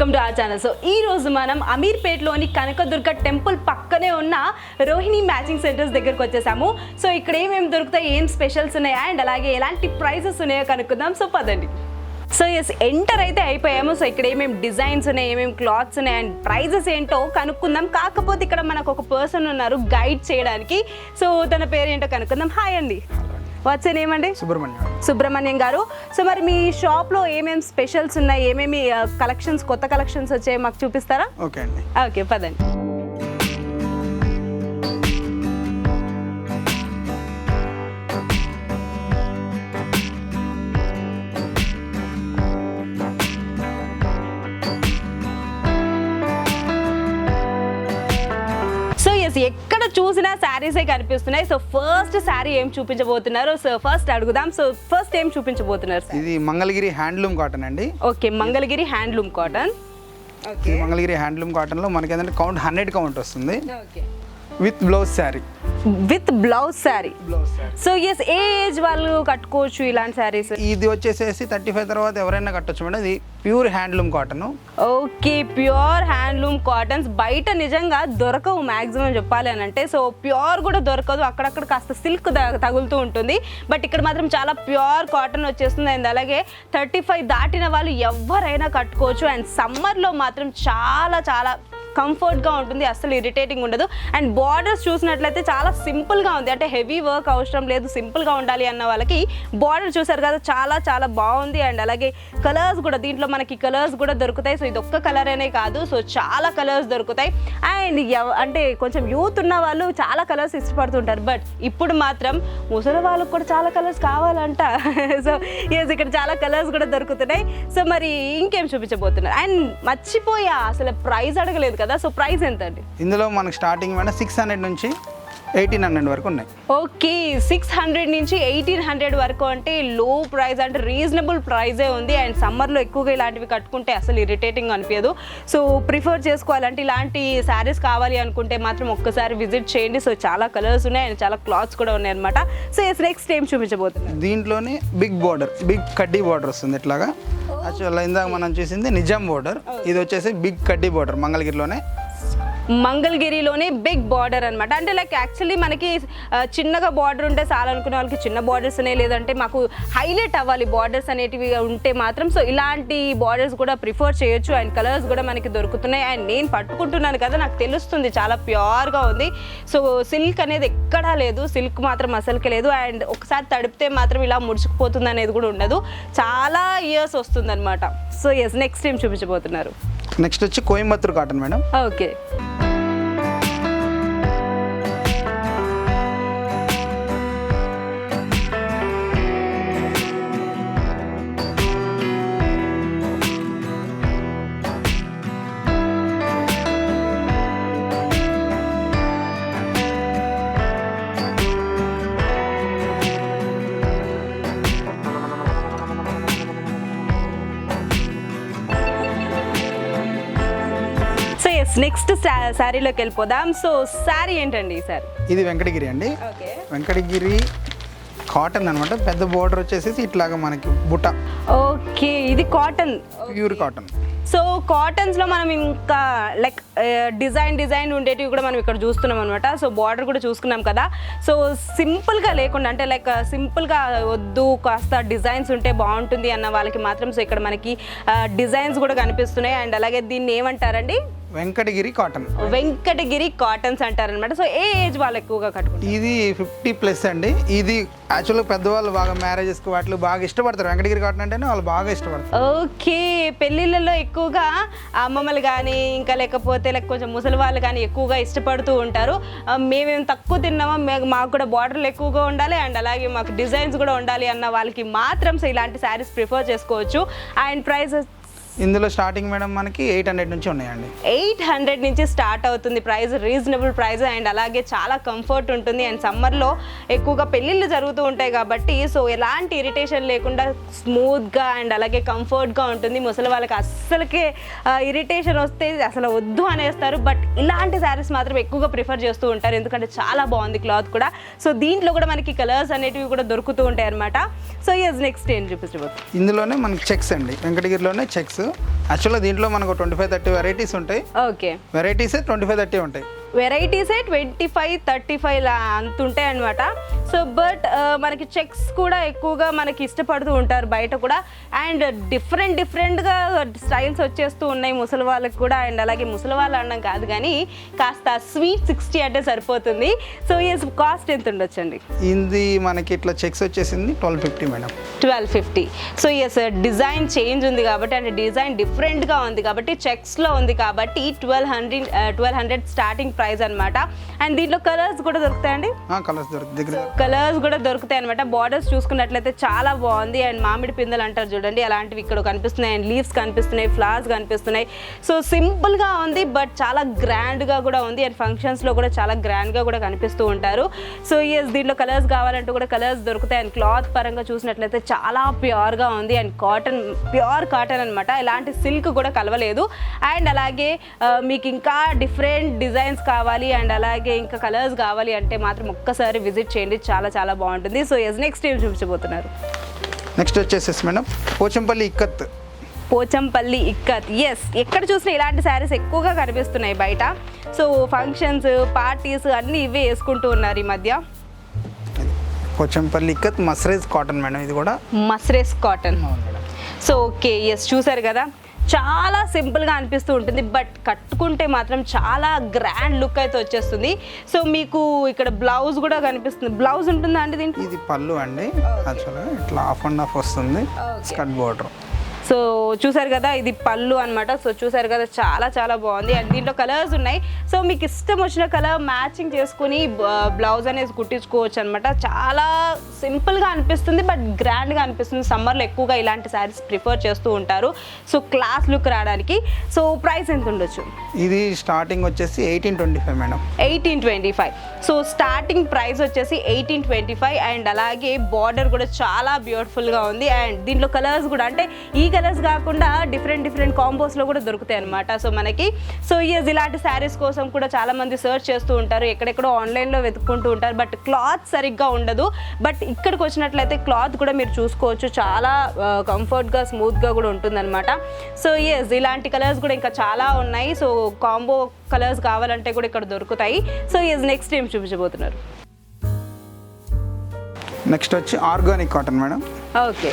Welcome to our channel. So ఈ రోజు మనం అమీర్పేట్లోని కనకదుర్గ టెంపుల్ పక్కనే ఉన్న రోహిణి మ్యాచింగ్ సెంటర్స్ దగ్గరకు వచ్చేసాము. సో ఇక్కడ ఏమేమి దొరుకుతాయి, ఏం స్పెషల్స్ ఉన్నాయా అండ్ అలాగే ఎలాంటి ప్రైసెస్ ఉన్నాయో కనుక్కుందాం. సో పదండి. సో ఎస్, ఎంటర్ అయితే అయిపోయాము. సో ఇక్కడ ఏమేమి డిజైన్స్ ఉన్నాయి, ఏమేమి క్లాత్స్ ఉన్నాయి అండ్ ప్రైజెస్ ఏంటో కనుక్కుందాం. కాకపోతే ఇక్కడ మనకు ఒక పర్సన్ ఉన్నారు గైడ్ చేయడానికి. సో తన పేరు ఏంటో కనుక్కుందాం. హాయ్ అండి, వాట్స్ నేమ్ అండి? సుబ్రహ్మణ్యం గారు. సో మరి మీ షాప్లో ఏమేమి స్పెషల్స్ ఉన్నాయి, ఏమేమి కలెక్షన్స్, కొత్త కలెక్షన్స్ వచ్చాయి మాకు చూపిస్తారా? ఓకే అండి. ఓకే పదండి. ఎక్కడ చూసినా శారీసే కనిపిస్తున్నాయి. సో ఫస్ట్ శారీ ఏం చూపించబోతున్నారు? సో ఫస్ట్ అడుగుదాం. సో ఫస్ట్ ఏం చూపించబోతున్నారు? ఇది మంగళగిరి హ్యాండ్లూమ్ కాటన్ అండి. Okay, Mangalagiri handloom cotton. Okay, Mangalagiri handloom cotton లో మనకి ఏంటంటే కౌంట్ 100 కౌంట్ వస్తుంది. Okay, with blouse sari. With blouse sari. So yes, ఏ ఏజ్ వాళ్ళు కట్టుకోవచ్చు ఇలాంటి శారీస్? ఇది వచ్చేసేసి 35 తర్వాత ఎవరైనా కట్టొచ్చు మేడం. ఇది pure handloom cotton. Okay, pure handloom cottons బయట నిజంగా దొరకవు మ్యాక్సిమం చెప్పాలి అని అంటే. సో ప్యూర్ కూడా దొరకదు, అక్కడక్కడ కాస్త సిల్క్ తగులుతూ ఉంటుంది. బట్ ఇక్కడ మాత్రం చాలా ప్యూర్ కాటన్ వచ్చేస్తుంది. అండ్ అలాగే 35 దాటిన వాళ్ళు ఎవరైనా కట్టుకోవచ్చు. అండ్ సమ్మర్లో మాత్రం చాలా చాలా కంఫర్ట్గా ఉంటుంది, అస్సలు ఇరిటేటింగ్ ఉండదు. అండ్ బార్డర్స్ చూసినట్లయితే చాలా సింపుల్గా ఉంది, అంటే హెవీ వర్క్ అవసరం లేదు, సింపుల్గా ఉండాలి అన్న వాళ్ళకి బార్డర్ చూసారు కదా, చాలా చాలా బాగుంది. అండ్ అలాగే కలర్స్ కూడా, దీంట్లో మనకి కలర్స్ కూడా దొరుకుతాయి. సో ఇది ఒక్క కలర్ అనే కాదు, సో చాలా కలర్స్ దొరుకుతాయి. అండ్ అంటే కొంచెం యూత్ ఉన్న వాళ్ళు చాలా కలర్స్ ఇష్టపడుతుంటారు. బట్ ఇప్పుడు మాత్రం ముసలి వాళ్ళకి కూడా చాలా కలర్స్ కావాలంట. సో ఎస్, ఇక్కడ చాలా కలర్స్ కూడా దొరుకుతున్నాయి. సో మరి ఇంకేం చూపించబోతున్నారు? అండ్ మర్చిపోయా, అసలు ప్రైస్ అడగలేదు కదా. సో ప్రైస్ ఎంత అండి? ఇందులో మనకి స్టార్టింగ్ 600 నుంచి 1800 వరకు ఉన్నాయి. ఓకే, 600 నుంచి 1800 వరకు అంటే లో ప్రైస్, అంటే రీజనబుల్ ప్రైజే ఉంది. అండ్ సమ్మర్లో ఎక్కువగా ఇలాంటివి కట్టుకుంటే అసలు ఇరిటేటింగ్ అనిపించదు. సో ప్రిఫర్ చేసుకోవాలంటే ఇలాంటి శారీస్ కావాలి అనుకుంటే మాత్రం ఒక్కసారి విజిట్ చేయండి. సో చాలా కలర్స్ ఉన్నాయి అండ్ చాలా క్లాత్స్ కూడా ఉన్నాయి అనమాట. సో నెక్స్ట్ ఏం చూపించబోతున్నాం? దీంట్లోనే బిగ్ బార్డర్, బిగ్ కడ్డీ బార్డర్ వస్తుంది. ఇట్లాగా యాక్చువల్గా ఇందాక మనం చూసింది నిజాం బార్డర్, ఇది వచ్చేసి బిగ్ కడ్డీ బార్డర్. మంగళగిరిలోనే బిగ్ బార్డర్ అనమాట. అంటే లైక్ యాక్చువల్లీ మనకి చిన్నగా బార్డర్ ఉంటే చాలనుకునే వాళ్ళకి చిన్న బార్డర్స్ అనే, లేదంటే మాకు హైలైట్ అవ్వాలి బార్డర్స్ అనేటివి ఉంటే మాత్రం సో ఇలాంటి బార్డర్స్ కూడా ప్రిఫర్ చేయొచ్చు. అండ్ కలర్స్ కూడా మనకి దొరుకుతున్నాయి. అండ్ నేను పట్టుకుంటున్నాను కదా, నాకు తెలుస్తుంది చాలా ప్యూర్గా ఉంది. సో సిల్క్ అనేది ఎక్కడా లేదు, సిల్క్ మాత్రం అసలుకే లేదు. అండ్ ఒకసారి తడిపితే మాత్రం ఇలా ముడుచుకుపోతుంది అనేది కూడా ఉండదు, చాలా ఇయర్స్ వస్తుంది అనమాట. సో ఎస్, నెక్స్ట్ ఏం చూపించబోతున్నారు? నెక్స్ట్ వచ్చి Coimbatore cotton madam. Okay, next శారీలోకి వెళ్ళిపోదాం. సో శారీ ఏంటండి ఈ శారీ? ఇది వెంకటగిరి అండి. వెంకటగిరి కాటన్ అనమాట. పెద్ద బోర్డర్ వచ్చేసి ఇట్లాగా మనకి బుట్ట. ఓకే, ఇది కాటన్, ప్యూర్ కాటన్. సో కాటన్స్లో మనం ఇంకా లైక్ డిజైన్ ఉండేటివి కూడా మనం ఇక్కడ చూస్తున్నాం అనమాట. సో బార్డర్ కూడా చూసుకున్నాం కదా. సో సింపుల్గా లేకుండా, అంటే లైక్ సింపుల్గా వద్దు, కాస్త డిజైన్స్ ఉంటే బాగుంటుంది అన్న వాళ్ళకి మాత్రం సో ఇక్కడ మనకి డిజైన్స్ కూడా కనిపిస్తున్నాయి. అండ్ అలాగే దీన్ని ఏమంటారండి? వెంకటగిరి కాటన్. వెంకటగిరి కాటన్స్ అంటారనమాట. సో ఏ ఏజ్ వాళ్ళు ఎక్కువగా కట్టుకుంటారు? ఇది 50+ అండి. ఇది యాక్చువల్గా పెద్దవాళ్ళు బాగా మ్యారేజెస్కి వాటిలో బాగా ఇష్టపడతారు. వెంకటగిరి కాటన్ అంటేనే వాళ్ళు బాగా ఇష్టపడతారు. ఓకే, పెళ్ళిళ్ళలో ఎక్కువగా అమ్మమ్మలు కానీ ఇంకా లేకపోతే కొంచెం ముసలి వాళ్ళు కానీ ఎక్కువగా ఇష్టపడుతూ ఉంటారు. మేమేం తక్కువ తిన్నామా, మాకు కూడా బార్డర్లు ఎక్కువగా ఉండాలి అండ్ అలాగే మాకు డిజైన్స్ కూడా ఉండాలి అన్న వాళ్ళకి మాత్రం సో ఇలాంటి శారీస్ ప్రిఫర్ చేసుకోవచ్చు. అండ్ ప్రైసెస్ ఇందులో స్టార్టింగ్ మేడం మనకి 800 నుంచి ఉన్నాయండి. 800 నుంచి స్టార్ట్ అవుతుంది ప్రైస్, రీజనబుల్ ప్రైస్. అండ్ అలాగే చాలా కంఫర్ట్ ఉంటుంది. అండ్ సమ్మర్లో ఎక్కువగా పెళ్ళిళ్ళు జరుగుతూ ఉంటాయి కాబట్టి సో ఎలాంటి ఇరిటేషన్ లేకుండా స్మూత్గా అండ్ అలాగే కంఫర్ట్గా ఉంటుంది. ముసలి వాళ్ళకి అస్సలకే ఇరిటేషన్ వస్తే అసలు వద్దు అనేస్తారు. బట్ ఇలాంటి శారీస్ మాత్రం ఎక్కువగా ప్రిఫర్ చేస్తూ ఉంటారు, ఎందుకంటే చాలా బాగుంది క్లాత్ కూడా. సో దీంట్లో కూడా మనకి కలర్స్ అనేటివి కూడా దొరుకుతూ ఉంటాయి అనమాట. సో నెక్స్ట్ ఏం చూపించబోతుంది? ఇందులోనే మనకి చెక్స్ అండి, వెంకటగిరిలోనే చెక్స్. యాక్చువల్గా దీంట్లో మనకు 25-30 వెరైటీస్ ఉంటాయి. ఓకే, వెరైటీసే 25-30 ఉంటాయి. వెరైటీసే 25-35 అంత ఉంటాయి అనమాట. సో బట్ మనకి చెక్స్ కూడా ఎక్కువగా మనకి ఇష్టపడుతూ ఉంటారు బయట కూడా. అండ్ డిఫరెంట్గా స్టైల్స్ వచ్చేస్తూ ఉన్నాయి ముసలి వాళ్ళకి కూడా. అండ్ అలాగే ముసలి వాళ్ళు అనడం కాదు కానీ కాస్త స్వీట్ 60 అంటే సరిపోతుంది. సో ఎస్, కాస్ట్ ఎంత ఉండొచ్చండి? ఇది మనకి ఇట్లా చెక్స్ వచ్చేసింది 1250 madam. 1250. So yes, design change ఉంది కాబట్టి అండ్ డిజైన్ డిఫరెంట్గా ఉంది కాబట్టి చెక్స్లో ఉంది కాబట్టి 1200 స్టార్టింగ్ ప్రైస్ అనమాట. అండ్ దీంట్లో కలర్స్ కూడా దొరుకుతాయండి. కలర్స్ దొరుకుతాయి, కలర్స్ కూడా దొరుకుతాయి అనమాట. బార్డర్స్ చూసుకున్నట్లయితే చాలా బాగుంది. అండ్ మామిడి పిందెలు అంటారు చూడండి, అలాంటివి ఇక్కడ కనిపిస్తున్నాయి. అండ్ లీవ్స్ కనిపిస్తున్నాయి, ఫ్లవర్స్ కనిపిస్తున్నాయి. సో సింపుల్గా ఉంది బట్ చాలా గ్రాండ్గా కూడా ఉంది. అండ్ ఫంక్షన్స్లో కూడా చాలా గ్రాండ్గా కూడా కనిపిస్తూ ఉంటారు. సో ఎస్, దీంట్లో కలర్స్ కావాలంటూ కూడా కలర్స్ దొరుకుతాయి. అండ్ క్లాత్ పరంగా చూసినట్లయితే చాలా ప్యూర్గా ఉంది. అండ్ కాటన్, ప్యూర్ కాటన్ అనమాట, ఎలాంటి సిల్క్ కూడా కలవలేదు. అండ్ అలాగే మీకు ఇంకా డిఫరెంట్ డిజైన్స్ కావాలి అండ్ అలాగే ఇంకా కలర్స్ కావాలి అంటే మాత్రం ఒక్కసారి విజిట్ చేయండి, చాలా చాలా బాగుంటుంది. సో ఎస్, నెక్స్ట్ ఏం చూపించబోతున్నారు? నెక్స్ట్ వచ్చేసేసి మేడం పోచంపల్లి ఇక్కత్. పోచంపల్లి ఇక్కత్, ఎస్, ఎక్కడ చూసినా ఇలాంటి శారీస్ ఎక్కువగా కనిపిస్తున్నాయి బయట. సో ఫంక్షన్స్, పార్టీస్ అన్నీ ఇవే వేసుకుంటూ ఉన్నారు ఈ మధ్య. పోచంపల్లి ఇక్కత్ మస్రేజ్ కాటన్ మేడం, ఇది కూడా మస్రేస్ కాటన్. సో ఓకే, ఎస్, చూసారు కదా, చాలా సింపుల్గా అనిపిస్తూ ఉంటుంది బట్ కట్టుకుంటే మాత్రం చాలా గ్రాండ్ లుక్ అయితే వచ్చేస్తుంది. సో మీకు ఇక్కడ బ్లౌజ్ కూడా కనిపిస్తుంది. బ్లౌజ్ ఉంటుందా అండి దీనికి? ఇది పళ్ళు అండి, యాక్చువల్గా ఇట్లా హాఫ్ అండ్ హాఫ్ వస్తుంది, స్కర్ట్ బోర్డర్. సో చూసారు కదా, ఇది పళ్ళు అనమాట. సో చూసారు కదా, చాలా చాలా బాగుంది. అండ్ దీంట్లో కలర్స్ ఉన్నాయి. సో మీకు ఇష్టం వచ్చిన కలర్ మ్యాచింగ్ చేసుకుని బ్లౌజ్ అనేది కుట్టించుకోవచ్చు అనమాట. చాలా సింపుల్గా అనిపిస్తుంది బట్ గ్రాండ్గా అనిపిస్తుంది. సమ్మర్లో ఎక్కువగా ఇలాంటి శారీస్ ప్రిఫర్ చేస్తూ ఉంటారు, సో క్లాస్ లుక్ రావడానికి. సో ప్రైస్ ఎంత ఉండొచ్చు? ఇది స్టార్టింగ్ వచ్చేసి 1825 మేడం. 1825. సో స్టార్టింగ్ ప్రైస్ వచ్చేసి 1825. అండ్ అలాగే బార్డర్ కూడా చాలా బ్యూటిఫుల్గా ఉంది. అండ్ దీంట్లో కలర్స్ కూడా, అంటే ఈ కలర్స్ కాకుండా డిఫరెంట్ కాంబోస్లో కూడా దొరుకుతాయి అనమాట. సో మనకి, సో ఇలాంటి శారీస్ కోసం కూడా చాలా మంది సర్చ్ చేస్తూ ఉంటారు, ఎక్కడెక్కడో ఆన్లైన్లో వెతుక్కుంటూ ఉంటారు బట్ క్లాత్ సరిగ్గా ఉండదు. బట్ ఇక్కడికి వచ్చినట్లయితే క్లాత్ కూడా మీరు చూసుకోవచ్చు, చాలా కంఫర్ట్గా, స్మూత్గా కూడా ఉంటుందన్నమాట. సో ఇలాంటి కలర్స్ కూడా ఇంకా చాలా ఉన్నాయి. సో కాంబో కలర్స్ కావాలంటే కూడా ఇక్కడ దొరుకుతాయి. సో నెక్స్ట్ ఏం చూపించబోతున్నారు? నెక్స్ట్ వచ్చి organic cotton madam. Okay,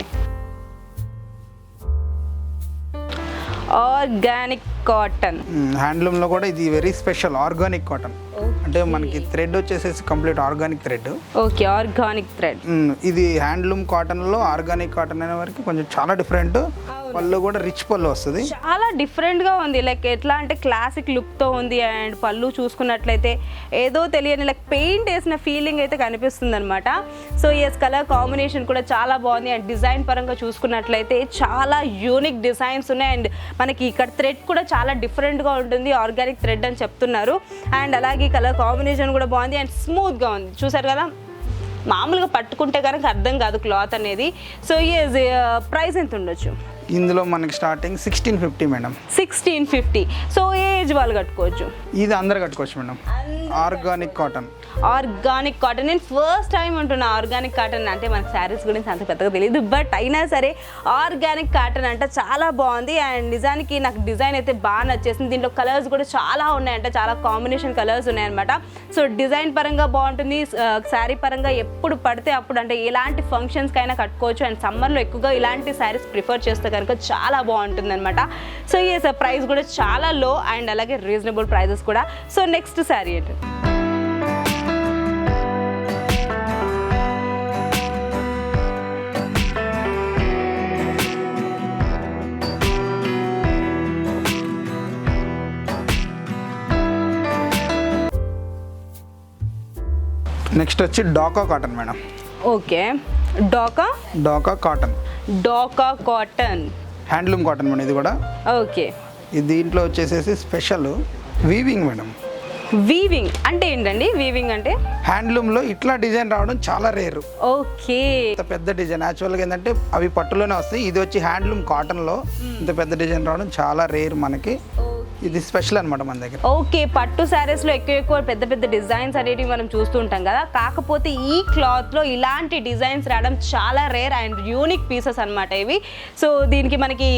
organic cotton. హ్యాండ్లూమ్లో కూడా ఇది వెరీ స్పెషల్ ఆర్గానిక్ కాటన్. అంటే మనకి థ్రెడ్ వచ్చేసేసి complete organic thread. Okay, organic thread. ఇది హ్యాండ్లూమ్ కాటన్లో ఆర్గానిక్ కాటన్ అనే వరకు కొంచెం చాలా డిఫరెంట్. పళ్ళు కూడా రిచ్ పళ్ళు వస్తుంది, చాలా డిఫరెంట్గా ఉంది. లైక్ ఎట్లా అంటే క్లాసిక్ లుక్తో ఉంది. అండ్ పళ్ళు చూసుకున్నట్లయితే ఏదో తెలియని లైక్ పెయింట్ వేసిన ఫీలింగ్ అయితే కనిపిస్తుంది అనమాట. సో కలర్ కాంబినేషన్ కూడా చాలా బాగుంది. అండ్ డిజైన్ పరంగా చూసుకున్నట్లయితే చాలా యూనిక్ డిజైన్స్ ఉన్నాయి. అండ్ మనకి ఇక్కడ థ్రెడ్ కూడా చాలా డిఫరెంట్గా ఉంటుంది, ఆర్గానిక్ థ్రెడ్ అని చెప్తున్నారు. అండ్ అలాగే కలర్ కాంబినేషన్ కూడా బాగుంది అండ్ స్మూత్గా ఉంది. చూసారు కదా, మామూలుగా పట్టుకుంటే కనుక అర్థం కాదు క్లాత్ అనేది. సో ప్రైస్ ఎంత ఉండొచ్చు? ఇందులో మనకి స్టార్టింగ్ 1650 మేడం. 1650. సో ఏజ్ వాళ్ళు కట్టుకోవచ్చు? ఇది అందరు కట్టుకోవచ్చు madam. Organic cotton. Organic cotton, నేను ఫస్ట్ టైం అంటున్నా ఆర్గానిక్ కాటన్. అంటే మనకు శారీస్ గురించి అంత పెద్దగా తెలియదు బట్ అయినా సరే ఆర్గానిక్ కాటన్ అంటే చాలా బాగుంది. అండ్ నిజానికి నాకు డిజైన్ అయితే బాగా నచ్చేసింది. దీంట్లో కలర్స్ కూడా చాలా ఉన్నాయంట, చాలా కాంబినేషన్ కలర్స్ ఉన్నాయన్నమాట. సో డిజైన్ పరంగా బాగుంటుంది, శారీ పరంగా ఎప్పుడు పడితే అప్పుడు, అంటే ఎలాంటి ఫంక్షన్స్కి అయినా కట్టుకోవచ్చు. అండ్ సమ్మర్లో ఎక్కువగా ఇలాంటి శారీస్ ప్రిఫర్ చేస్తే కనుక చాలా బాగుంటుంది అనమాట. సో ప్రైస్ కూడా చాలా లో అండ్ అలాగే రీజనబుల్ ప్రైజెస్ కూడా. సో నెక్స్ట్ శారీ ఏంటి? నెక్స్ట్ వచ్చి Dhaka cotton madam. Okay, Dhaka cotton. Dhaka cotton, handloom cotton madam ఇది కూడా. ఓకే, ఇది దీంట్లో వచ్చేసేసి స్పెషల్ వీవింగ్ మేడం. వీవింగ్ అంటే ఏంటండి? వీవింగ్ అంటే హ్యాండ్లూమ్లో ఇట్లా డిజైన్ రావడం చాలా రేరు. ఓకే, ఇంత పెద్ద డిజైన్ యాక్చువల్గా ఏంటంటే అవి పట్టులోనే వస్తాయి, ఇది వచ్చి హ్యాండ్లూమ్ కాటన్లో ఇంత పెద్ద డిజైన్ రావడం చాలా రేర్ మనకి. ఇది స్పెషల్ అనమాట మన దగ్గర. ఓకే, పట్టు శారీస్లో ఎక్కువ పెద్ద పెద్ద డిజైన్స్ అనేటివి మనం చూస్తూ ఉంటాం కదా, కాకపోతే ఈ క్లాత్లో ఇలాంటి డిజైన్స్ రావడం చాలా రేర్ అండ్ యూనిక్ పీసెస్ అనమాట ఇవి. సో దీనికి మనకి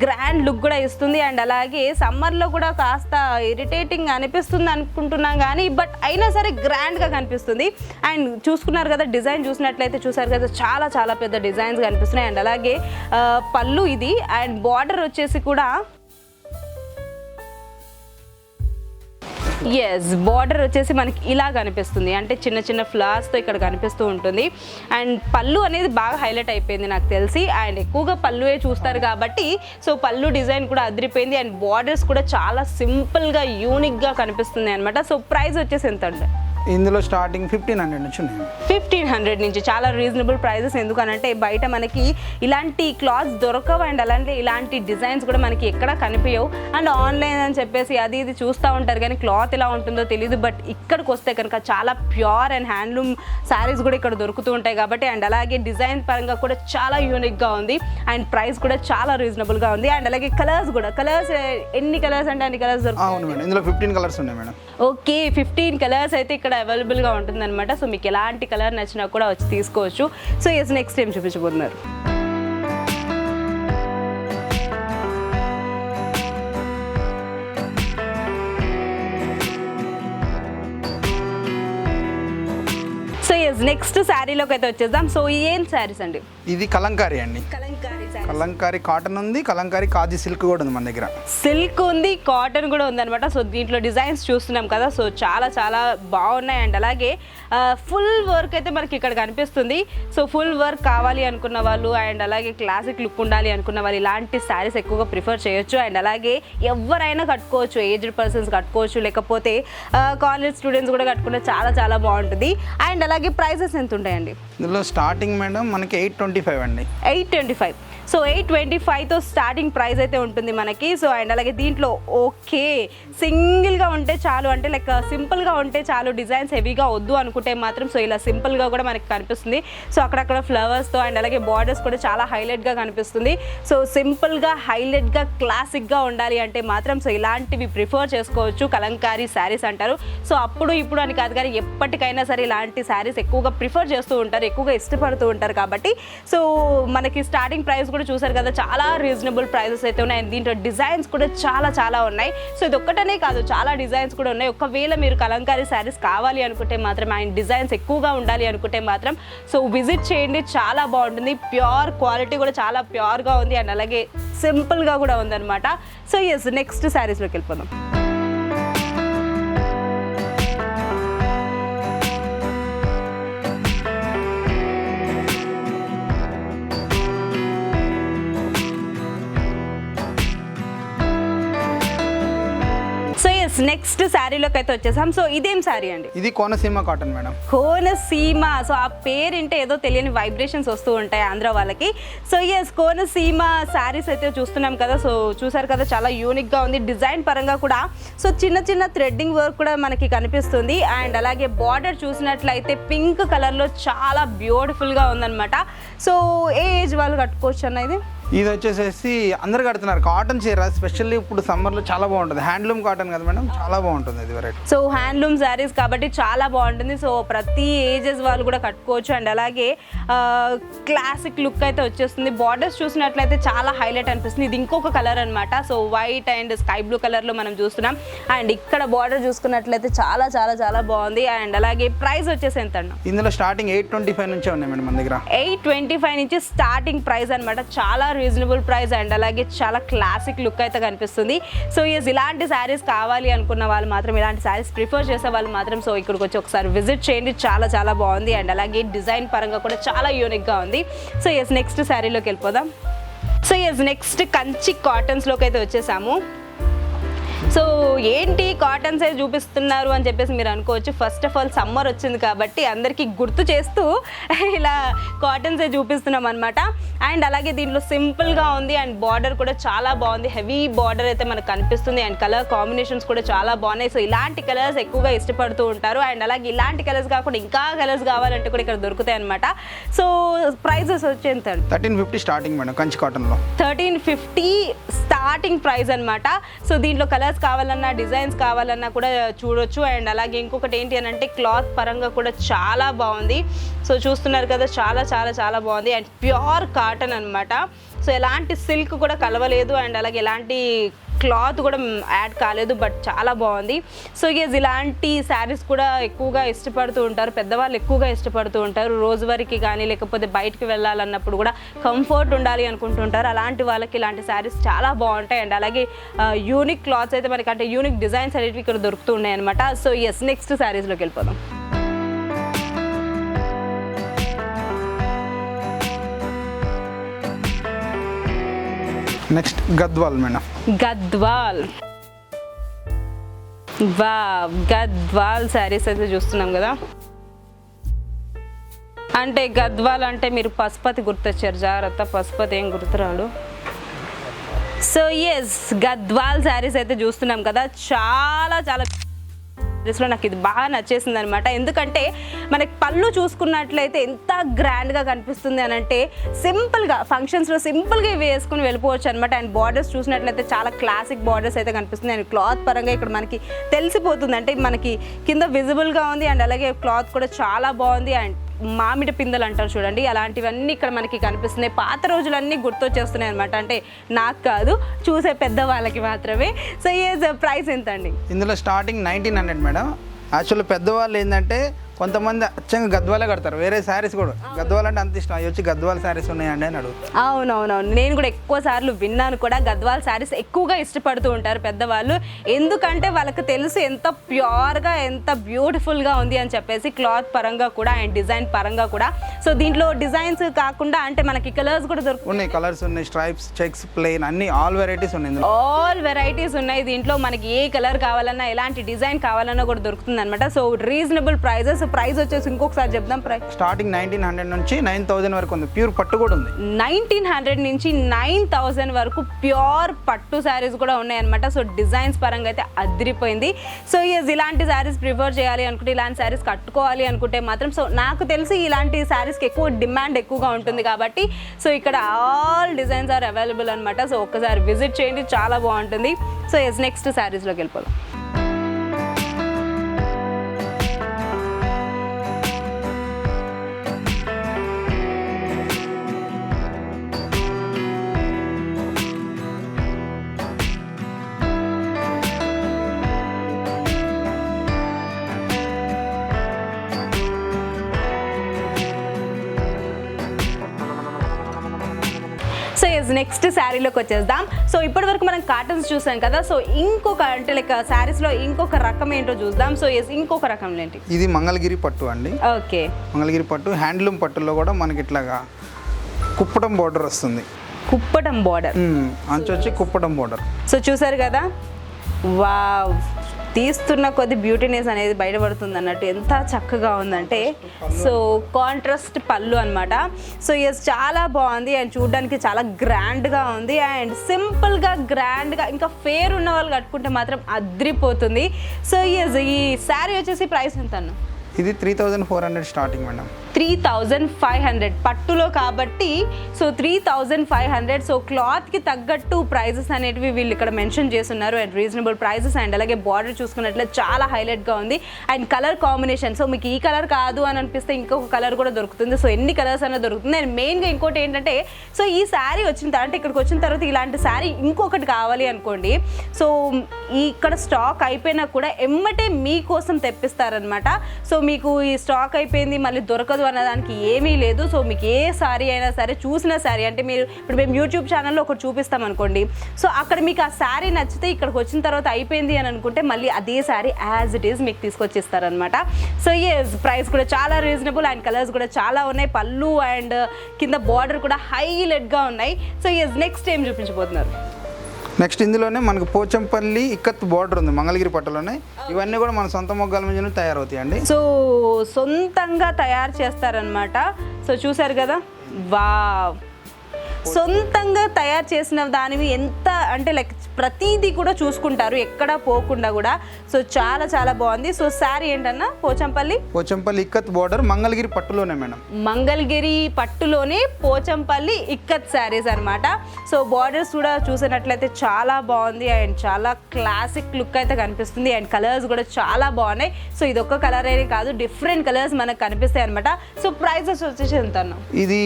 గ్రాండ్ లుక్ కూడా ఇస్తుంది అండ్ అలాగే సమ్మర్లో కూడా కాస్త ఇరిటేటింగ్ అనిపిస్తుంది అనుకుంటున్నాం కానీ బట్ అయినా సరే గ్రాండ్గా కనిపిస్తుంది. అండ్ చూసుకున్నారు కదా, డిజైన్ చూసినట్లయితే చూసారు కదా, చాలా చాలా పెద్ద డిజైన్స్ కనిపిస్తున్నాయి. అండ్ అలాగే పళ్ళు ఇది అండ్ బార్డర్ వచ్చేసి కూడా బార్డర్ వచ్చేసి మనకి ఇలా కనిపిస్తుంది, అంటే చిన్న చిన్న ఫ్లవర్స్తో ఇక్కడ కనిపిస్తూ ఉంటుంది. అండ్ పళ్ళు అనేది బాగా హైలైట్ అయిపోయింది నాకు తెలిసి, అండ్ ఎక్కువగా పళ్ళువే చూస్తారు కాబట్టి సో పళ్ళు డిజైన్ కూడా అదిరిపోయింది అండ్ బార్డర్స్ కూడా చాలా సింపుల్గా యూనిక్గా కనిపిస్తుంది అనమాట. సో ప్రైస్ వచ్చేసి ఎంత అండి? ఇందులో స్టార్టింగ్ 1500 నుంచి ఉన్నాయి. 1500 నుంచి చాలా రీజనబుల్ ప్రైజెస్. ఎందుకనంటే బయట మనకి ఇలాంటి క్లాత్స్ దొరకవు అండ్ అలాంటి ఇలాంటి డిజైన్స్ కూడా మనకి ఎక్కడ కనిపించవు. అండ్ ఆన్లైన్ అని చెప్పేసి అది ఇది చూస్తూ ఉంటారు కానీ క్లాత్ ఎలా ఉంటుందో తెలియదు. బట్ ఇక్కడికి వస్తే కనుక చాలా ప్యూర్ అండ్ హ్యాండ్లూమ్ శారీస్ కూడా ఇక్కడ దొరుకుతూ ఉంటాయి కాబట్టి అండ్ అలాగే డిజైన్ పరంగా కూడా చాలా యూనిక్గా ఉంది అండ్ ప్రైస్ కూడా చాలా రీజనబుల్గా ఉంది. అండ్ అలాగే కలర్స్ కూడా, కలర్స్ ఎన్ని కలర్స్ అంటే అన్ని కలర్స్ దొరుకుతాయి. అవును మేడం, ఇందులో 15 కలర్స్ ఉన్నాయి మేడం. ఓకే, 15 కలర్స్ అయితే ఇక్కడ అవైలబుల్గా ఉంటుందన్నమాట. సో మీకు ఎలాంటి కలర్ నచ్చినా కూడా వచ్చి తీసుకోవచ్చు. సో నెక్స్ట్ ఏం చూపించబోతున్నారు? సో నెక్స్ట్ శారీలోకి అయితే వచ్చేద్దాం. సో ఏం శారీస్ అండి? ఇది కలంకారీ అండి. కలంకారీ కాటన్ ఉంది, కలంకారీ కాజీ సిల్క్ కూడా ఉంది మన దగ్గర. సిల్క్ ఉంది, కాటన్ కూడా ఉందన్నమాట. సో దీంట్లో డిజైన్స్ చూస్తున్నాం కదా, సో చాలా చాలా బాగున్నాయి అండ్ అలాగే ఫుల్ వర్క్ అయితే మనకి ఇక్కడ కనిపిస్తుంది. సో ఫుల్ వర్క్ కావాలి అనుకున్న వాళ్ళు అండ్ అలాగే క్లాసిక్ లుక్ ఉండాలి అనుకున్న వాళ్ళు ఇలాంటి శారీస్ ఎక్కువగా ప్రిఫర్ చేయొచ్చు. అండ్ అలాగే ఎవరైనా కట్టుకోవచ్చు, ఏజ్డ్ పర్సన్స్ కట్టుకోవచ్చు, లేకపోతే కాలేజ్ స్టూడెంట్స్ కూడా కట్టుకుంటే చాలా చాలా బాగుంటుంది. అండ్ అలాగే ప్రైజెస్ ఎంత ఉంటాయండి? ఇందులో స్టార్టింగ్ మేడం మనకి 825 అండి. 825. సో 825తో స్టార్టింగ్ ప్రైస్ అయితే ఉంటుంది మనకి. సో అండ్ అలాగే దీంట్లో ఓకే సింగిల్గా ఉంటే చాలు, అంటే లైక్ సింపుల్గా ఉంటే చాలు, డిజైన్స్ హెవీగా వద్దు అనుకుంటే మాత్రం సో ఇలా సింపుల్గా కూడా మనకి కనిపిస్తుంది. సో అక్కడక్కడ ఫ్లవర్స్తో అండ్ అలాగే బార్డర్స్ కూడా చాలా హైలైట్గా కనిపిస్తుంది. సో సింపుల్గా హైలైట్గా క్లాసిక్గా ఉండాలి అంటే మాత్రం సో ఇలాంటివి ప్రిఫర్ చేసుకోవచ్చు. కలంకారీ శారీస్ అంటారు. సో అప్పుడు ఇప్పుడు అని కాదు కానీ ఎప్పటికైనా సరే ఇలాంటి శారీస్ ఎక్కువగా ప్రిఫర్ చేస్తూ ఉంటారు, ఎక్కువగా ఇష్టపడుతూ ఉంటారు కాబట్టి సో మనకి స్టార్టింగ్ ప్రైస్ కూడా చూసారు కదా, చాలా రీజనబుల్ ప్రైజెస్ అయితే ఉన్నాయి. దీంట్లో డిజైన్స్ కూడా చాలా చాలా ఉన్నాయి. సో ఇది ఒక్కటనే కాదు, చాలా డిజైన్స్ కూడా ఉన్నాయి. ఒకవేళ మీరు కలంకారీ శారీస్ కావాలి అనుకుంటే మాత్రం అండ్ డిజైన్స్ ఎక్కువగా ఉండాలి అనుకుంటే మాత్రం సో విజిట్ చేయండి, చాలా బాగుంటుంది. ప్యూర్ క్వాలిటీ కూడా చాలా ప్యూర్గా ఉంది అండ్ అలాగే సింపుల్గా కూడా ఉందన్నమాట. సో నెక్స్ట్ శారీస్లోకి వెళ్ళిపోదాం. నెక్స్ట్ శారీలోకి అయితే వచ్చేసాం. సో ఇదేం శారీ అండి? ఇది Konaseema cotton madam. Konaseema, so ఆ పేరింటే ఏదో తెలియని వైబ్రేషన్స్ వస్తూ ఉంటాయి ఆంధ్ర వాళ్ళకి. సో కోనసీమ శారీస్ అయితే చూస్తున్నాం కదా. సో చూసారు కదా, చాలా యూనిక్గా ఉంది. డిజైన్ పరంగా కూడా సో చిన్న చిన్న థ్రెడ్డింగ్ వర్క్ కూడా మనకి కనిపిస్తుంది. అండ్ అలాగే బార్డర్ చూసినట్లయితే పింక్ కలర్లో చాలా బ్యూటిఫుల్గా ఉందన్నమాట. సో ఏ ఏజ్ వాళ్ళు కట్టుకోవచ్చు అన్నది? ఇది వచ్చేసేసి అందరు కడుతున్నారు కాటన్ చీర, స్పెషల్లీ ఇప్పుడు సమ్మర్లో చాలా బాగుంటుంది. హ్యాండ్లూమ్ కాటన్ కదా మేడం, చాలా బాగుంటుంది ఇది వెరైటీ. సో హ్యాండ్లూమ్ శారీస్ కాబట్టి చాలా బాగుంటుంది. సో ప్రతి ఏజెస్ వాళ్ళు కూడా కట్టుకోవచ్చు అండ్ అలాగే క్లాసిక్ లుక్ అయితే వచ్చేస్తుంది. బార్డర్స్ చూసినట్లయితే చాలా హైలైట్ అనిపిస్తుంది. ఇది ఇంకొక కలర్ అనమాట. So white and sky blue కలర్లో మనం చూస్తున్నాం. అండ్ ఇక్కడ బార్డర్ చూసుకున్నట్లయితే చాలా చాలా చాలా బాగుంది. అండ్ అలాగే ప్రైస్ వచ్చేసి ఎంత అన్న? ఇందులో స్టార్టింగ్ 825 నుంచే ఉన్నాయి మేడం మన దగ్గర. 825 నుంచి స్టార్టింగ్ ప్రైస్ అనమాట. చాలా రీజనబుల్ ప్రైస్ అండ్ అలాగే చాలా క్లాసిక్ లుక్ అయితే కనిపిస్తుంది. సో ఇలాంటి శారీస్ కావాలి అనుకున్న వాళ్ళు మాత్రం, ఇలాంటి శారీస్ ప్రిఫర్ చేసే వాళ్ళు మాత్రం సో ఇక్కడికి వచ్చి ఒకసారి విజిట్ చేయండి, చాలా చాలా బాగుంది. అండ్ అలాగే డిజైన్ పరంగా కూడా చాలా యూనిక్గా ఉంది. సో నెక్స్ట్ శారీలోకి వెళ్ళిపోదాం. సో నెక్స్ట్ కంచి కాటన్స్లోకి అయితే వచ్చేసాము. సో ఏంటి కాటన్స్ ఏ చూపిస్తున్నారు అని చెప్పేసి మీరు అనుకోవచ్చు. ఫస్ట్ ఆఫ్ ఆల్ సమ్మర్ వచ్చింది కాబట్టి అందరికీ గుర్తు చేస్తూ ఇలా కాటన్స్ ఏ చూపిస్తున్నాం అనమాట. అండ్ అలాగే దీంట్లో సింపుల్గా ఉంది అండ్ బార్డర్ కూడా చాలా బాగుంది. హెవీ బార్డర్ అయితే మనకు కనిపిస్తుంది అండ్ కలర్ కాంబినేషన్స్ కూడా చాలా బాగున్నాయి. సో ఇలాంటి కలర్స్ ఎక్కువగా ఇష్టపడుతూ ఉంటారు. అండ్ అలాగే ఇలాంటి కలర్స్ కాకుండా ఇంకా కలర్స్ కావాలంటే కూడా ఇక్కడ దొరుకుతాయి అనమాట. సో ప్రైజెస్ వచ్చి ఎంత? 1350 స్టార్టింగ్ మేడం కంచి కాటన్లో. 1350 స్టార్టింగ్ ప్రైస్ అనమాట. సో దీంట్లో కలర్స్ కావాలన్నా డిజైన్స్ కావాలన్నా కూడా చూడొచ్చు. అండ్ అలాగే ఇంకొకటి ఏంటి అని అంటే క్లాత్ పరంగా కూడా చాలా బాగుంది. సో చూస్తున్నారు కదా, చాలా చాలా చాలా బాగుంది అండ్ ప్యూర్ కాటన్ అనమాట. సో ఎలాంటి సిల్క్ కూడా కలవలేదు అండ్ అలాగే ఎలాంటి క్లాత్ కూడా యాడ్ కాలేదు, బట్ చాలా బాగుంది. సో ఇలాంటి శారీస్ కూడా ఎక్కువగా ఇష్టపడుతూ ఉంటారు, పెద్దవాళ్ళు ఎక్కువగా ఇష్టపడుతూ ఉంటారు. రోజువారీకి కానీ లేకపోతే బయటికి వెళ్ళాలన్నప్పుడు కూడా కంఫర్ట్ ఉండాలి అనుకుంటుంటారు. అలాంటి వాళ్ళకి ఇలాంటి శారీస్ చాలా బాగుంటాయి. అండ్ అలాగే యూనిక్ క్లాత్స్ అయితే మనకి అంటే యూనిక్ డిజైన్స్ అనేవి ఇక్కడ దొరుకుతూ ఉన్నాయి అనమాట. సో నెక్స్ట్ శారీస్లోకి వెళ్ళిపోదాం. Next Gadwal madam. గద్వాల్, గద్వాల్ శారీస్ అయితే చూస్తున్నాం కదా. అంటే గద్వాల్ అంటే మీరు పశుపతి గుర్తొచ్చారు, జాగ్రత్త, పశుపతి ఏం గుర్తురాడు. సో గద్వాల్ శారీస్ అయితే చూస్తున్నాం కదా, చాలా చాలా లో నాకు ఇది బాగా నచ్చేసింది అనమాట. ఎందుకంటే మనకి పళ్ళు చూసుకున్నట్లయితే ఎంత గ్రాండ్గా కనిపిస్తుంది అని అంటే సింపుల్గా ఫంక్షన్స్లో సింపుల్గా ఇవి వేసుకుని వెళ్ళిపోవచ్చు అనమాట. అండ్ బార్డర్స్ చూసినట్లయితే చాలా క్లాసిక్ బార్డర్స్ అయితే కనిపిస్తుంది. అండ్ క్లాత్ పరంగా ఇక్కడ మనకి తెలిసిపోతుంది, అంటే మనకి కింద విజిబుల్గా ఉంది అండ్ అలాగే క్లాత్ కూడా చాలా బాగుంది. అండ్ మామిడి పిందెలు అంటారు చూడండి, అలాంటివన్నీ ఇక్కడ మనకి కనిపిస్తున్నాయి. పాత రోజులన్నీ గుర్తొచ్చేస్తున్నాయి అనమాట, అంటే నాకు కాదు, చూసే పెద్దవాళ్ళకి మాత్రమే. సో ప్రైస్ ఎంత అండి? ఇందులో స్టార్టింగ్ 1900 మేడం. యాక్చువల్లీ పెద్దవాళ్ళు ఏంటంటే కొంతమంది అచ్చంగా గద్వాలే కడతారు, వేరే శారీస్ కూడా గద్వాల్ అంటే అంత ఇష్టం, అవి వచ్చి గద్వాల్ శారీస్ ఉన్నాయండి అని అడుగు. అవునవునవును, నేను కూడా ఎక్కువ సార్లు విన్నాను కూడా, గద్వాల్ శారీస్ ఎక్కువగా ఇష్టపడుతూ ఉంటారు పెద్దవాళ్ళు. ఎందుకంటే వాళ్ళకి తెలుసు ఎంత ప్యూర్గా ఎంత బ్యూటిఫుల్గా ఉంది అని చెప్పేసి, క్లాత్ పరంగా కూడా అండ్ డిజైన్ పరంగా కూడా. సో దీంట్లో డిజైన్స్ కాకుండా అంటే మనకి కలర్స్ కూడా ఉన్నాయి, కలర్స్ ఉన్నాయి, స్ట్రైప్స్, చెక్స్, ప్లెయిన్, అన్ని ఆల్ వెరైటీస్ ఉన్నాయి. ఆల్ వెరైటీస్ ఉన్నాయి దీంట్లో. మనకి ఏ కలర్ కావాలన్నా ఎలాంటి డిజైన్ కావాలన్నా కూడా దొరుకుతుంది అనమాట. So reasonable prices. ప్రైస్ వచ్చేసి ఇంకొకసారి చెప్దాం, ప్రైస్ స్టార్టింగ్ 1900 నుంచి 9000 వరకు ఉంది. ప్యూర్ పట్టు కూడా ఉంది. 1900 నుంచి 9000 వరకు ప్యూర్ పట్టు శారీస్ కూడా ఉన్నాయన్నమాట. సో డిజైన్స్ పరంగా అయితే అదిరిపోయింది. సో ఇలాంటి శారీస్ ప్రిఫర్ చేయాలి అనుకుంటే, ఇలాంటి శారీస్ కట్టుకోవాలి అనుకుంటే మాత్రం, సో నాకు తెలిసి ఇలాంటి శారీస్కి ఎక్కువ డిమాండ్ ఎక్కువగా ఉంటుంది కాబట్టి, సో ఇక్కడ ఆల్ డిజైన్స్ ఆర్ అవైలబుల్ అనమాట. సో ఒక్కసారి విజిట్ చేయండి, చాలా బాగుంటుంది. సో నెక్స్ట్ శారీస్లోకి వెళ్ళిపోదాం. సో నెక్స్ట్ శారీలోకి వచ్చేద్దాం. సో ఇప్పటి వరకు మనం కాటన్స్ చూసాం కదా. సో ఇంకొక అంటే లైక్ శారీస్లో ఇంకొక రకం ఏంటో చూద్దాం. సో ఇంకొక రకం ఏంటి? ఇది మంగళగిరి పట్టు అండి. ఓకే, మంగళగిరి పట్టు హ్యాండ్లూమ్ పట్టులో కూడా మనకి ఇట్లాగా కుప్పటం బార్డర్ వస్తుంది. కుప్పటం బార్డర్, అంచు వచ్చి కుప్పటం బార్డర్. సో చూసారు కదా, వావ్, తీస్తున్న కొద్ది బ్యూటీనెస్ అనేది బయటపడుతుంది అన్నట్టు, ఎంత చక్కగా ఉందంటే. సో కాంట్రాస్ట్ పళ్ళు అనమాట. సో చాలా బాగుంది అండ్ చూడడానికి చాలా గ్రాండ్గా ఉంది అండ్ సింపుల్గా గ్రాండ్గా, ఇంకా ఫేర్ ఉన్న వాళ్ళు కట్టుకుంటే మాత్రం అద్రిపోతుంది. సో ఈ శారీ వచ్చేసి ప్రైస్ ఎంత అన్న? ఇది 3400 స్టార్టింగ్ మేడం. 3500 పట్టులో కాబట్టి. సో 3500. సో క్లాత్కి తగ్గట్టు ప్రైజెస్ అనేటివి వీళ్ళు ఇక్కడ మెన్షన్ చేస్తున్నారు అండ్ రీజనబుల్ ప్రైజెస్. అండ్ అలాగే బార్డర్ చూసుకున్నట్లయితే చాలా హైలైట్గా ఉంది అండ్ కలర్ కాంబినేషన్. సో మీకు ఈ కలర్ కాదు అని అనిపిస్తే ఇంకొక కలర్ కూడా దొరుకుతుంది. సో ఎన్ని కలర్స్ అన్న దొరుకుతుంది. అండ్ మెయిన్గా ఇంకోటి ఏంటంటే, సో ఈ శారీ వచ్చిన తర్వాత, ఇక్కడికి వచ్చిన తర్వాత ఇలాంటి శారీ ఇంకొకటి కావాలి అనుకోండి, సో ఇక్కడ స్టాక్ అయిపోయినా కూడా ఎమ్మటే మీకోసం తెప్పిస్తారనమాట. సో మీకు ఈ స్టాక్ అయిపోయింది మళ్ళీ దొరకదు అన్నదానికి ఏమీ లేదు. సో మీకు ఏ శారీ అయినా సరే, చూసిన శారీ అంటే మీరు ఇప్పుడు మేము యూట్యూబ్ ఛానల్లో ఒకటి చూపిస్తాం అనుకోండి, సో అక్కడ మీకు ఆ శారీ నచ్చితే ఇక్కడికి వచ్చిన తర్వాత అయిపోయింది అని అనుకుంటే మళ్ళీ అదే శారీ యాజ్ ఇట్ ఈస్ మీకు తీసుకొచ్చిస్తారనమాట. సో ప్రైస్ కూడా చాలా రీజనబుల్ అండ్ కలర్స్ కూడా చాలా ఉన్నాయి. పళ్ళు అండ్ కింద బార్డర్ కూడా హైలైట్గా ఉన్నాయి. సో నెక్స్ట్ ఏం చూపించబోతున్నారు? నెక్స్ట్ ఇందులోనే మనకు పోచంపల్లి ఇక్కత్ బార్డర్ ఉంది మంగళగిరి పట్టులోనే. ఇవన్నీ కూడా మన సొంత మొగ్గల మీద తయారవుతాయండి. సో సొంతంగా తయారు చేస్తారనమాట. సో చూసారు కదా, వావ్, సొంతంగా తయారు చేసిన దానివి ఎంత అంటే లైక్ ప్రతిదీ కూడా చూసుకుంటారు ఎక్కడ పోకుండా కూడా. సో చాలా చాలా బాగుంది. సో శారీ ఏంటన్నా? పోచంపల్లి ఇక్కత్ బార్డర్ మంగళగిరి పట్టులోనే మేడం. మంగళగిరి పట్టులోనే పోచంపల్లి ఇక్కత్ శారీస్ అనమాట. సో బార్డర్స్ కూడా చూసినట్లయితే చాలా బాగుంది అండ్ చాలా క్లాసిక్ లుక్ అయితే కనిపిస్తుంది అండ్ కలర్స్ కూడా చాలా బాగున్నాయి. సో ఇది ఒక్క కలర్ అనే కాదు, డిఫరెంట్ కలర్స్ మనకు కనిపిస్తాయి అనమాట. సో ప్రైసెస్ వచ్చేసి ఎంత అన్న? ఇది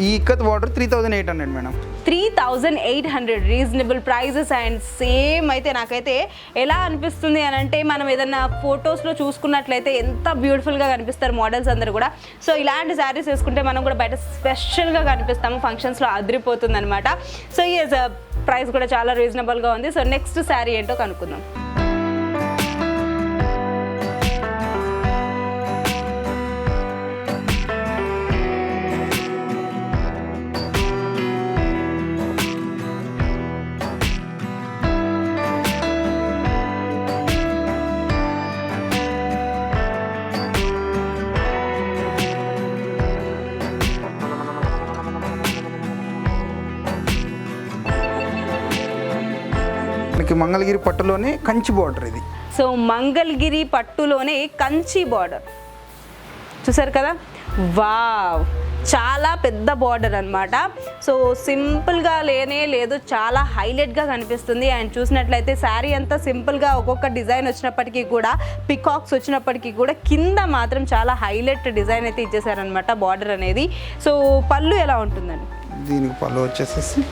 ఈ Ikat border 3800 madam. 3800 reasonable prices. And same అయితే నాకైతే ఎలా అనిపిస్తుంది అని అంటే, మనం ఏదన్నా ఫొటోస్లో చూసుకున్నట్లయితే ఎంత బ్యూటిఫుల్గా కనిపిస్తారు మోడల్స్ అందరూ కూడా. సో ఇలాంటి శారీస్ వేసుకుంటే మనం కూడా బయట స్పెషల్గా కనిపిస్తాము, ఫంక్షన్స్లో అదిరిపోతుంది అనమాట. సో ఈ ప్రైస్ కూడా చాలా రీజనబుల్గా ఉంది. సో నెక్స్ట్ శారీ ఏంటో కనుక్కుందాం. మంగళగిరి పట్టులోనే కంచి బార్డర్ ఇది. సో మంగళగిరి పట్టులోనే కంచి బార్డర్ చూసారు కదా, వావ్, చాలా పెద్ద బార్డర్ అనమాట. సో సింపుల్గా లేనే లేదు, చాలా హైలైట్గా కనిపిస్తుంది. అండ్ చూసినట్లయితే శారీ అంతా సింపుల్గా ఒక్కొక్క డిజైన్ వచ్చినప్పటికీ కూడా, పికాక్స్ వచ్చినప్పటికీ కూడా కింద మాత్రం చాలా హైలైట్ డిజైన్ అయితే ఇచ్చేసారనమాట బార్డర్ అనేది. సో పళ్ళు ఎలా ఉంటుందండి? దీనికి పళ్ళు వచ్చేసేసి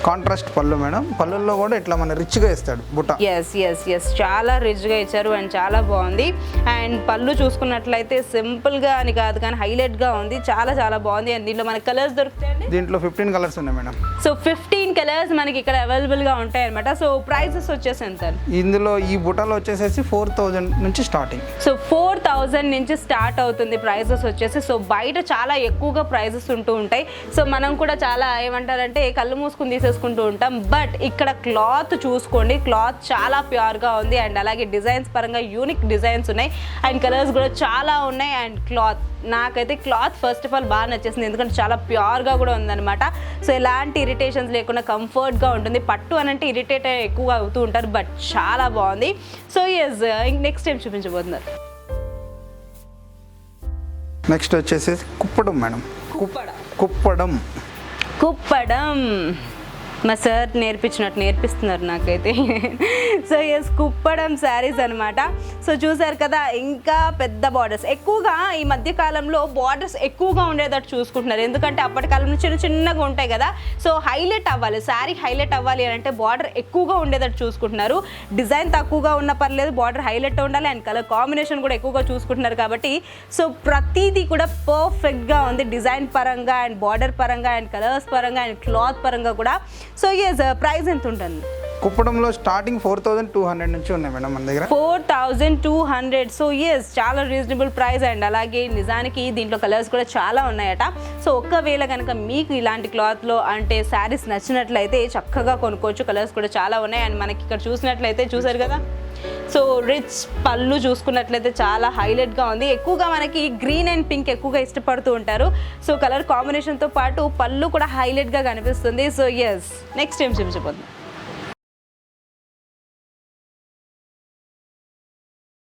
కాంట్రాస్ట్ పళ్ళు మేడం. పళ్ళుల్లో కూడా ఇట్లా మన రిచ్గా ఇస్తాడు బుట్ట. ఎస్ చాలా రిచ్గా ఇచ్చారు అండ్ చాలా బాగుంది. అండ్ పళ్ళు చూసుకున్నట్లయితే సింపుల్గా అని కాదు కానీ హైలైట్గా ఉంది, చాలా చాలా బాగుంది. అండ్ దీంట్లో మనకి కలర్స్ దొరుకుతాయండి. దీంట్లో 15 కలర్స్ ఉన్నాయి మేడం. సో 15 కలర్స్ మనకి ఇక్కడ అవైలబుల్గా ఉంటాయి అనమాట. సో ప్రైసెస్ వచ్చేసి ఎంత? ఇందులో ఈ బుట్టలో వచ్చేసేసి 4000 నుంచి స్టార్టింగ్. సో 4000 నుంచి స్టార్ట్ అవుతుంది ప్రైసెస్ వచ్చేసి. సో బయట చాలా ఎక్కువగా ప్రైసెస్ ఉంటూ ఉంటాయి. సో మనం కూడా చాలా ఏమంటారంటే కళ్ళు మూసుకుని తీసేసుకుంటూ ఉంటాం. బట్ ఇక్కడ క్లాత్ చూసుకోండి, క్లాత్ చాలా ప్యూర్గా ఉంది. అండ్ అలాగే డిజైన్స్ పరంగా యూనిక్ డిజైన్స్ ఉన్నాయి అండ్ కలర్స్ కూడా చాలా ఉన్నాయి. అండ్ క్లాత్ నాకైతే క్లాత్ ఫస్ట్ ఆఫ్ ఆల్ బాగా నచ్చేసింది, ఎందుకంటే చాలా ప్యూర్గా కూడా ఉందన్నమాట. సో ఎలాంటి ఇరిటేషన్స్ లేకుండా కంఫర్ట్గా ఉంటుంది. పట్టు అని అంటే ఇరిటేట్ ఎక్కువగా అవుతూ ఉంటారు, బట్ చాలా బాగుంది. సో ఎస్, నెక్స్ట్ టైం చూపించబోతున్నారు. నెక్స్ట్ వచ్చేసి కుప్పడం మేడం. కుప్పడం మా సార్ నేర్పిస్తున్నారు నాకైతే. సో ఎస్, కుప్పడం శారీస్ అనమాట. సో చూసారు కదా, ఇంకా పెద్ద బార్డర్స్, ఎక్కువగా ఈ మధ్య కాలంలో బార్డర్స్ ఎక్కువగా ఉండేటట్టు చూసుకుంటున్నారు. ఎందుకంటే అప్పటి కాలంలో చిన్నగా ఉంటాయి కదా. సో హైలైట్ అవ్వాలి, శారీ హైలైట్ అవ్వాలి అని అంటే బార్డర్ ఎక్కువగా ఉండేటట్టు చూసుకుంటున్నారు. డిజైన్ తక్కువగా ఉన్న పర్లేదు, బార్డర్ హైలైట్ ఉండాలి అండ్ కలర్ కాంబినేషన్ కూడా ఎక్కువగా చూసుకుంటున్నారు. కాబట్టి సో ప్రతిదీ కూడా పర్ఫెక్ట్గా ఉంది, డిజైన్ పరంగా అండ్ బార్డర్ పరంగా అండ్ కలర్స్ పరంగా అండ్ క్లాత్ పరంగా కూడా. సో ఎస్, ప్రైస్ ఎంత ఉంటుంది? కుప్పడంలో స్టార్టింగ్ 4200 నుంచి ఉన్నాయి మేడం మన దగ్గర. 4200. సో ఎస్, చాలా రీజనబుల్ ప్రైస్. అండ్ అలాగే నిజానికి దీంట్లో కలర్స్ కూడా చాలా ఉన్నాయట. సో ఒకవేళ కనుక మీకు ఇలాంటి క్లాత్లో అంటే శారీస్ నచ్చినట్లయితే చక్కగా కొనుక్కోవచ్చు. కలర్స్ కూడా చాలా ఉన్నాయి. అండ్ మనకి ఇక్కడ చూసినట్లయితే చూసారు కదా, సో రిచ్ పళ్ళు చూసుకున్నట్లయితే చాలా హైలైట్గా ఉంది. ఎక్కువగా మనకి గ్రీన్ అండ్ పింక్ ఎక్కువగా ఇష్టపడుతూ ఉంటారు. సో కలర్ కాంబినేషన్తో పాటు పళ్ళు కూడా హైలైట్గా కనిపిస్తుంది. సో ఎస్, నెక్స్ట్ ఏం చూపించబోతుంది?